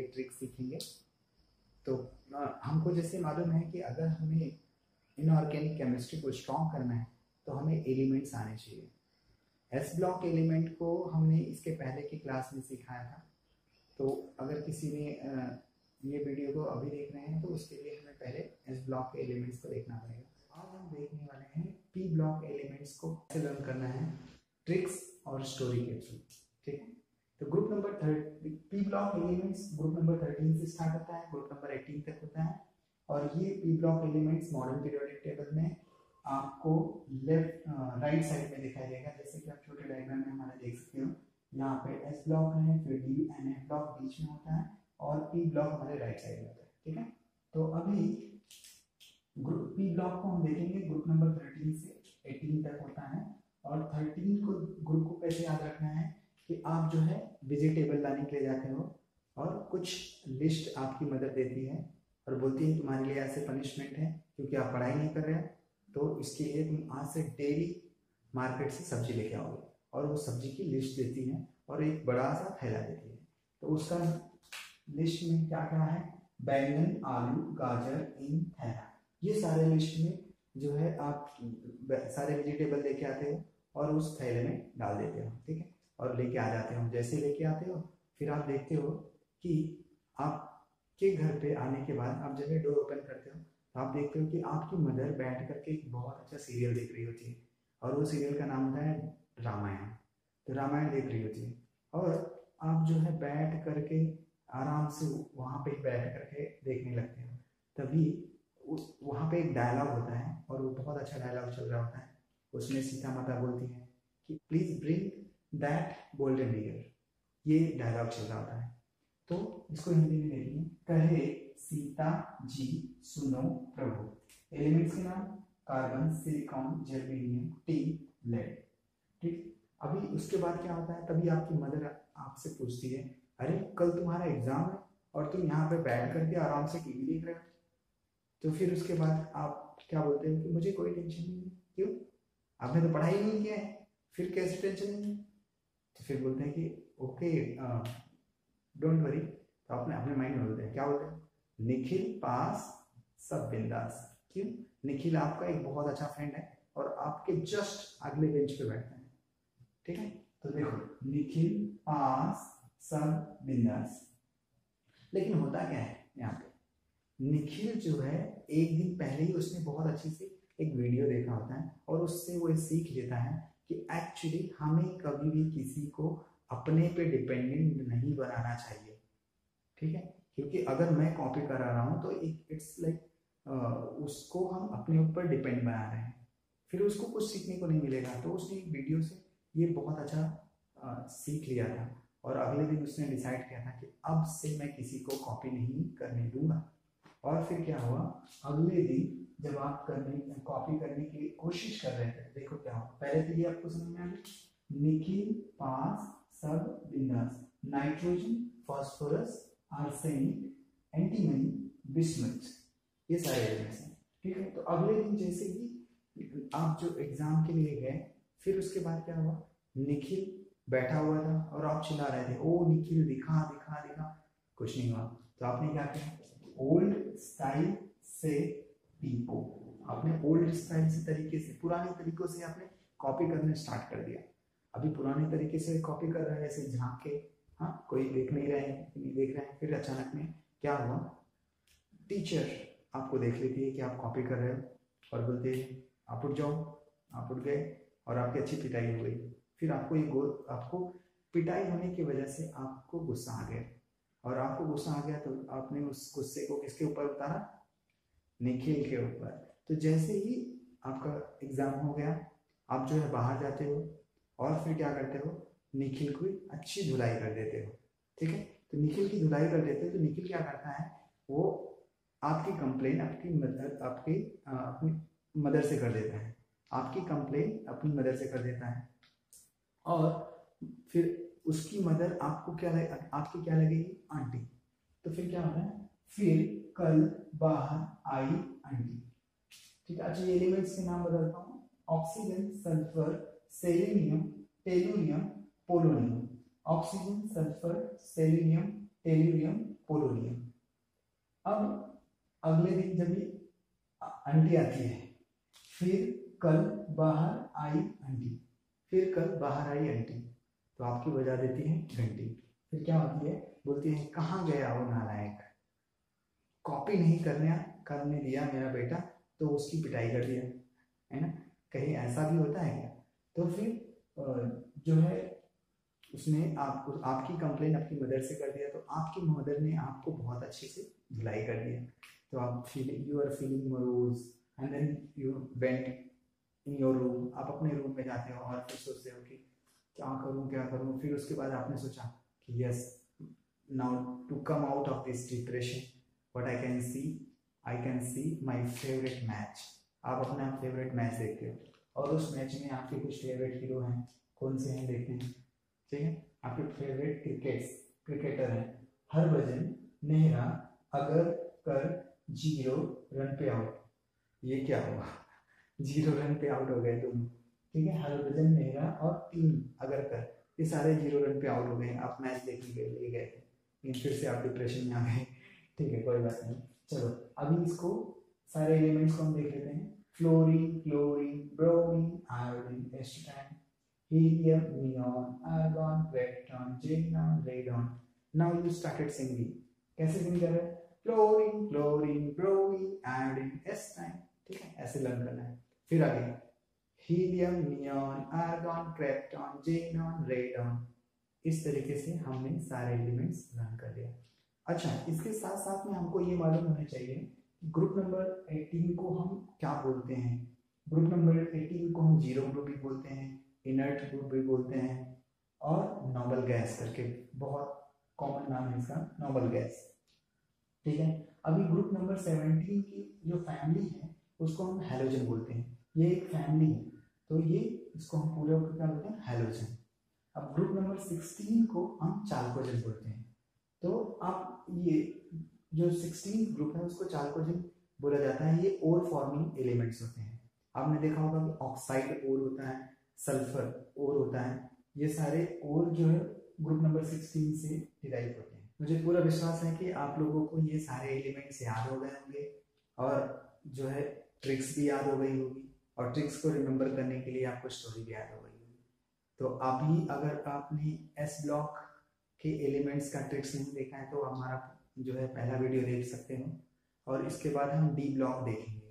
Trick सीखेंगे। तो हमको जैसे मालूम है कि अगर हमें इनऑर्गेनिक केमिस्ट्री को स्ट्रॉन्ग करना है तो हमें एलिमेंट्स आने चाहिए। एस ब्लॉक एलिमेंट को हमने इसके पहले की क्लास में सिखाया था, तो अगर किसी ने ये वीडियो को अभी देख रहे हैं तो उसके लिए हमें पहले एस ब्लॉक के एलिमेंट्स को देखना पड़ेगा। आज हम देखने वाले हैं पी ब्लॉक एलिमेंट्स को कैसे लर्न करना है, ट्रिक्स और स्टोरी के थ्रू। ठीक है, तो group number P block elements group number 13 से स्टार्ट होता है, ग्रुप नंबर 18 तक होता है। और ये P block elements modern periodic table में आपको लेफ्ट राइट साइड में दिखाई देगा, जैसे कि आप छोटे डायग्राम में हमारे देख सकते हो। यहाँ पे एस ब्लॉक है, फिर डी एंड एफ ब्लॉक बीच में होता है और पी ब्लॉक हमारे राइट साइड में होता है। ठीक है, तो अभी ग्रुप पी ब्लॉक को हम देखेंगे, ग्रुप नंबर 13 से 18 तक होता है। और 13 को ग्रुप को कैसे याद रखना है कि आप जो है वेजिटेबल लाने के लिए जाते हो और कुछ लिस्ट आपकी मदद देती है और बोलती है तुम्हारे लिए ऐसे पनिशमेंट है क्योंकि आप पढ़ाई नहीं कर रहे हो, तो इसके लिए तुम आज से डेली मार्केट से सब्जी लेके आओगे, और वो सब्जी की लिस्ट देती है और एक बड़ा सा थैला देती है। तो उसका लिस्ट में क्या क्या है, बैंगन, आलू, गाजर इन थैला, ये सारे लिस्ट में जो है आप सारे वेजिटेबल लेके आते हो और उस थैले में डाल देते हो। ठीक है, और लेके आ जाते हो। जैसे लेके आते हो फिर आप देखते हो कि आपके घर पे आने के बाद आप जब डोर ओपन करते हो तो आप देखते हो कि आपकी मदर बैठ करके एक बहुत अच्छा सीरियल देख रही होती है, और वो सीरियल का नाम होता है रामायण। तो रामायण देख रही होती है और आप जो है बैठ करके आराम से वहाँ पे बैठ करके देखने लगते हो। तभी वहाँ पे एक डायलॉग होता है और वो बहुत अच्छा डायलॉग चल रहा होता है। उसमें सीता माता बोलती है कि please bring that golden year, ये डायलॉग चल रहा होता है। तो इसको हिंदी में देखिए, कहे सीता जी सुनो प्रभु। एलिमेंट्स के नाम carbon, silicon, germanium, tin, lead. ठीक, अभी उसके बाद क्या होता है, तभी आपकी मदर आपसे पूछती है अरे कल तुम्हारा एग्जाम है और तुम यहाँ पे बैठ करके आराम से टीवी देख रहे हो। तो फिर उसके बाद आप क्या बोलते हैं कि मुझे कोई टेंशन नहीं है। क्यों? आपने तो पढ़ाई नहीं किया है, फिर कैसे टेंशन नहीं है? तो फिर बोलते हैं कि ओके डोंट वरी। तो आपने अपने माइंड में बोलते हैं, क्या बोलते हैं, निखिल पास सब बिंदास। क्यों? निखिल आपका एक बहुत अच्छा फ्रेंड है और आपके जस्ट अगले बेंच पे बैठता है। ठीक है, तो देखो निखिल पास सब बिंदास। लेकिन होता क्या है यहाँ पे, निखिल जो है एक दिन पहले ही उसने बहुत अच्छी सी एक वीडियो देखा होता है और उससे वो सीख लेता है कि एक्चुअली हमें कभी भी किसी को अपने पे डिपेंडेंट नहीं बनाना चाहिए। ठीक है, क्योंकि अगर मैं कॉपी करा रहा हूँ तो इट्स लाइक उसको हम अपने ऊपर डिपेंड बना रहे हैं, फिर उसको कुछ सीखने को नहीं मिलेगा। तो उसने वीडियो से ये बहुत अच्छा सीख लिया था और अगले दिन उसने डिसाइड किया था कि अब से मैं किसी को कॉपी नहीं करने दूंगा। और फिर क्या हुआ, अगले दिन जब आप कॉपी करने की कोशिश कर रहे थे, देखो क्या हुआ। पहले तो ये आपको समझ में आ गया, निखिल पास सब बिंदास, nitrogen, phosphorus, arsenic, antimony, bismuth, ये सारे एलिमेंट्स हैं। ठीक है, तो अगले दिन जैसे ही आप जो एग्जाम के लिए गए, फिर उसके बाद क्या हुआ, निखिल बैठा हुआ था और आप चिल्ला रहे थे ओ निखिल दिखा दिखा दिखा, कुछ नहीं हुआ। तो आपने क्या किया, ओल्ड स्टाइल से पीपो, आपने ओल्ड स्टाइल से तरीके से, पुराने तरीकों से आपने कॉपी करना स्टार्ट कर दिया। अभी पुराने तरीके से कॉपी कर रहे हैं, ऐसे झांक के, हाँ कोई देख नहीं रहे हैं। फिर अचानक में क्या हुआ, टीचर आपको देख लेती है कि आप कॉपी कर रहे हो और बोलते हैं आप उठ जाओ। आप उठ गए और आपकी अच्छी पिटाई हो गई। फिर आपको पिटाई होने की वजह से आपको गुस्सा आ गया, और आपको गुस्सा आ गया तो आपने उस गुस्से को किसके ऊपर उतारा, निखिल के ऊपर। तो जैसे ही आपका एग्जाम हो गया, आप जो है बाहर जाते हो और फिर क्या करते हो, निखिल को अच्छी धुलाई कर देते हो। ठीक है, तो निखिल की धुलाई कर देते हो तो निखिल क्या करता है, वो आपकी कंप्लेन अपनी मदर से कर देता है, आपकी कंप्लेन अपनी मदर से कर देता है। और फिर उसकी मदर आपको आपकी क्या लगेगी, आंटी। तो फिर क्या होना है, फिर कल बाहर आई आंटी। ठीक है, अच्छा ये एलिमेंट्स के नाम बदलता हूँ, oxygen, sulphur, selenium, tellurium, polonium. Oxygen, sulphur, selenium, tellurium, polonium. अब अगले दिन जब ये आंटी आती है, फिर कल बाहर आई आंटी, फिर कल बाहर आई आंटी, तो आपकी बजा देती है घंटी। फिर क्या होती है, बोलती है कहाँ गया वो नालायक, कॉपी नहीं करने दिया मेरा बेटा, तो उसकी पिटाई कर दिया, है ना। कहीं ऐसा भी होता है क्या? तो फिर जो है उसने आपकी कंप्लेन अपनी मदर से कर दिया, तो आपकी मदर ने आपको बहुत अच्छे से धुलाई कर दिया, तो आप you are feeling morose and then you went in your room. आप अपने रूम में जाते हो और फिर सोचते हो कि क्या करूं। फिर उसके बाद आपने सोचा कि yes, now to come out of this depression what I can see my favourite match. आप अपना फेवरेट मैच देखते हो और उस मैच में आपके कुछ फेवरेट हीरो हैं, कौन से हैं देखते हैं, ठीक है। आपके फेवरेट क्रिकेटर हैं हरभजन, नेहरा, अगर कर 0 रन पे आउट। ये क्या हुआ, 0 रन पे आउट हो गए दोनों, ठीक है। हरभजन, नेहरा और 3 अगर कर, ये सारे 0 रन पे आउट हो गए। आप मैच देखने के लिए गए थे, लेकिन फिर से आप डिप्रेशन में आ गए, ठीक है, कोई बात नहीं। चलो अभी इसको सारे एलिमेंट्स को हम देख लेते हैं। Fluorine, chlorine, bromine, iodine, astatine, helium, neon, argon, krypton, xenon, radon. Now you started singing. कैसे सिंग कर रहे हैं? Fluorine, chlorine, bromine, iodine, astatine, ठीक है, ऐसे लर्न करना है। फिर आगे helium, neon, argon, krypton, xenon, radon. इस तरीके से हमने सारे एलिमेंट्स लर्न कर लिया। अच्छा, इसके साथ साथ में हमको ये मालूम होना चाहिए ग्रुप नंबर 18 को हम क्या बोलते हैं। ग्रुप नंबर 18 को हम जीरो ग्रुप भी बोलते हैं, इनर्ट ग्रुप भी बोलते हैं, और नोबल गैस करके बहुत कॉमन नाम है इसका, नोबल गैस, ठीक है। अभी ग्रुप नंबर 17 की जो फैमिली है उसको हम हैलोजन बोलते हैं। ये एक फैमिली है, तो ये इसको हम पूरे को क्या बोलते हैं, हैलोजन। अब ग्रुप नंबर 16 को हम चाल्कोजन बोलते हैं। तो आप ये जो 16 ग्रुप है उसको चाल्कोजन बोला जाता है। ये ओर फॉर्मिंग एलिमेंट्स होते हैं। आपने देखा होगा कि ऑक्साइड ओर होता है, सल्फर ओर होता है, ये सारे ओर जो है ग्रुप नंबर 16 से डिराइव होते हैं। मुझे पूरा विश्वास है कि आप लोगों को ये सारे एलिमेंट्स याद हो गए होंगे और जो है ट्रिक्स भी याद हो गई होगी, और ट्रिक्स को रिमेंबर करने के लिए आपको स्टोरी भी याद हो गई होगी। तो अभी अगर आपने एस ब्लॉक के एलिमेंट्स का ट्रिक्स नहीं देखा है तो हमारा जो है पहला वीडियो देख सकते हो, और इसके बाद हम डी ब्लॉक देखेंगे।